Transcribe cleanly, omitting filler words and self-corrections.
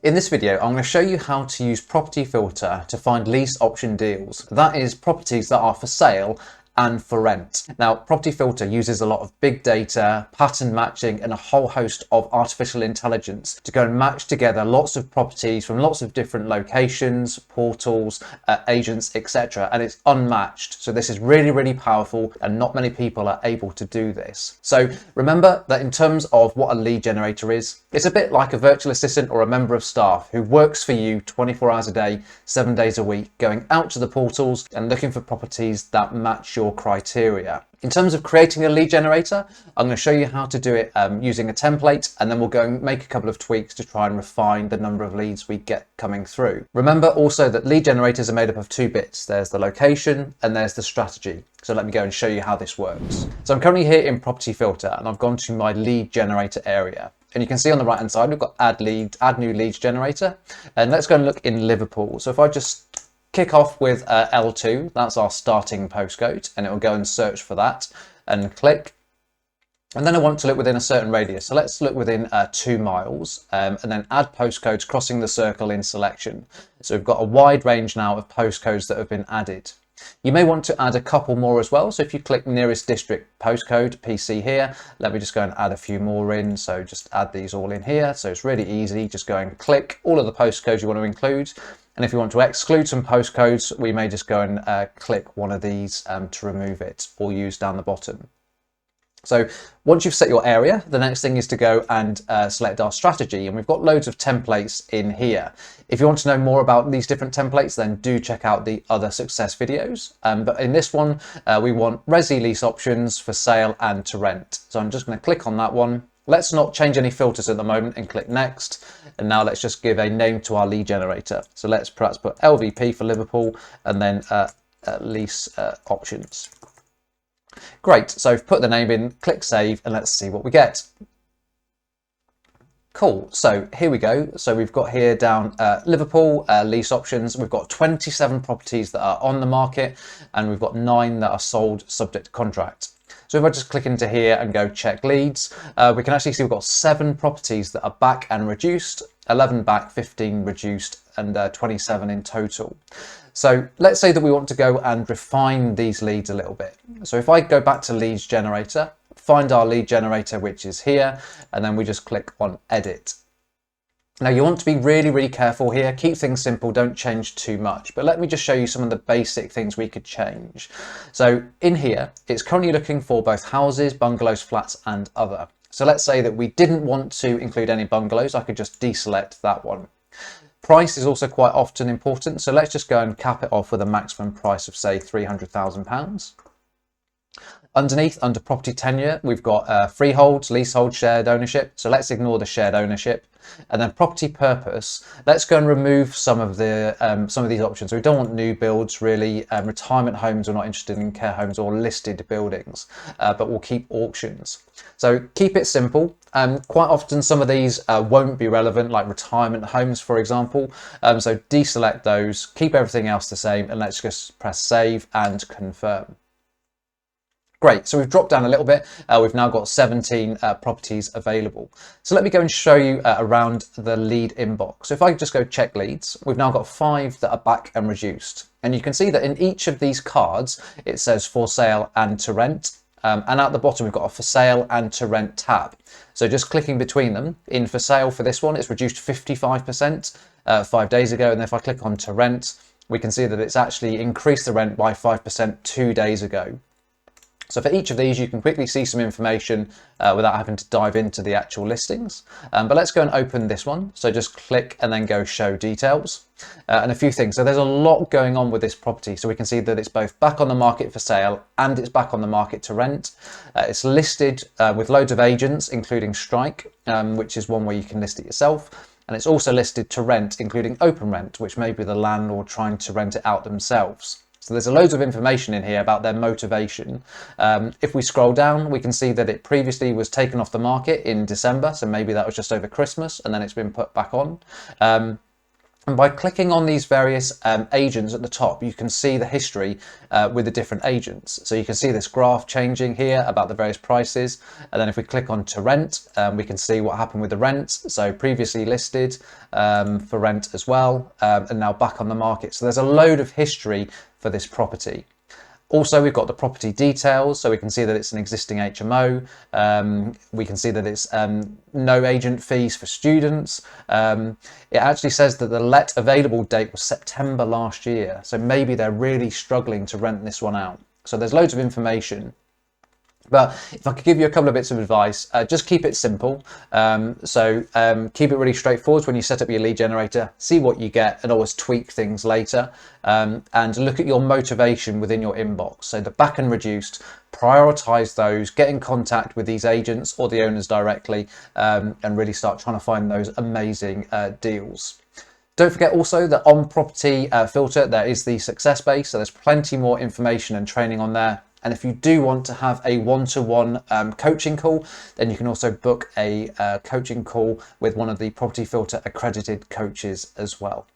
In this video, I'm going to show you how to use Property Filter to find lease option deals. That is, properties that are for sale and for rent. Now, Property Filter uses a lot of big data, pattern matching, and a whole host of artificial intelligence to go and match together lots of properties from lots of different locations, portals, agents, etc. And it's unmatched. So this is really, really powerful, and not many people are able to do this. So remember that in terms of what a lead generator is, it's a bit like a virtual assistant or a member of staff who works for you 24 hours a day, 7 days a week, going out to the portals and looking for properties that match your criteria. In terms of creating a lead generator, I'm going to show you how to do it using a template, and then we'll go and make a couple of tweaks to try and refine the number of leads we get coming through. Remember also that lead generators are made up of two bits. There's the location and there's the strategy. So let me go and show you how this works. So I'm currently here in Property Filter, and I've gone to my lead generator area. And you can see on the right hand side, we've got add new leads generator. And let's go and look in Liverpool. So if I just kick off with L2, that's our starting postcode, and it will go and search for that and click. And then I want to look within a certain radius. So let's look within 2 miles and then add postcodes crossing the circle in selection. So we've got a wide range now of postcodes that have been added. You may want to add a couple more as well. So if you click nearest district postcode, PC here, let me just go and add a few more in. So just add these all in here. So it's really easy. Just go and click all of the postcodes you want to include. And if you want to exclude some postcodes, we may just go and click one of these to remove it, or use down the bottom. So once you've set your area, the next thing is to go and select our strategy, and we've got loads of templates in here. If you want to know more about these different templates, then do check out the other success videos. But in this one, we want resi lease options for sale and to rent. So I'm just going to click on that one. Let's not change any filters at the moment and click next. And now let's just give a name to our lead generator. So let's perhaps put LVP for Liverpool and then lease options. Great, so I've put the name in, click save, and let's see what we get. Cool, so here we go. So we've got here down Liverpool lease options. We've got 27 properties that are on the market, and we've got 9 that are sold subject to contract. So if I just click into here and go check leads, we can actually see we've got 7 properties that are back and reduced, 11 back, 15 reduced, and 27 in total. So let's say that we want to go and refine these leads a little bit. So if I go back to leads generator, find our lead generator, which is here, and then we just click on edit. Now you want to be really, really careful here. Keep things simple, don't change too much. But let me just show you some of the basic things we could change. So in here, it's currently looking for both houses, bungalows, flats, and other. So let's say that we didn't want to include any bungalows. I could just deselect that one. Price is also quite often important. So let's just go and cap it off with a maximum price of, say, £300,000. Underneath, under property tenure, we've got freehold, leasehold, shared ownership. So let's ignore the shared ownership. And then property purpose, let's go and remove some of these options. So we don't want new builds really, retirement homes, we're not interested in care homes or listed buildings, but we'll keep auctions. So keep it simple. Quite often some of these won't be relevant, like retirement homes, for example. So deselect those, keep everything else the same, and let's just press save and confirm. Great, so we've dropped down a little bit. We've now got 17 properties available. So let me go and show you around the lead inbox. So if I just go check leads, we've now got 5 that are back and reduced. And you can see that in each of these cards, it says for sale and to rent. And at the bottom, we've got a for sale and to rent tab. So just clicking between them, in for sale for this one, it's reduced 55% 5 days ago. And if I click on to rent, we can see that it's actually increased the rent by 5% 2 days ago. So for each of these, you can quickly see some information without having to dive into the actual listings. But let's go and open this one. So just click and then go show details and a few things. So there's a lot going on with this property. So we can see that it's both back on the market for sale and it's back on the market to rent. It's listed with loads of agents, including Strike, which is one where you can list it yourself. And it's also listed to rent, including open rent, which may be the landlord trying to rent it out themselves. So there's loads of information in here about their motivation. If we scroll down, we can see that it previously was taken off the market in December. So maybe that was just over Christmas and then it's been put back on. And by clicking on these various agents at the top, you can see the history with the different agents. So you can see this graph changing here about the various prices. And then if we click on to rent, we can see what happened with the rent. So previously listed for rent as well, and now back on the market. So there's a load of history for this property. Also, we've got the property details, so we can see that it's an existing HMO. We can see that it's no agent fees for students. It actually says that the let available date was September last year, so maybe they're really struggling to rent this one out. So there's loads of information. But if I could give you a couple of bits of advice, just keep it simple. Keep it really straightforward when you set up your lead generator, see what you get and always tweak things later. And look at your motivation within your inbox. So the back and reduced, prioritize those, get in contact with these agents or the owners directly, and really start trying to find those amazing deals. Don't forget also that on property filter, there is the success base. So there's plenty more information and training on there. And if you do want to have a one-to-one coaching call, then you can also book a coaching call with one of the Property Filter accredited coaches as well.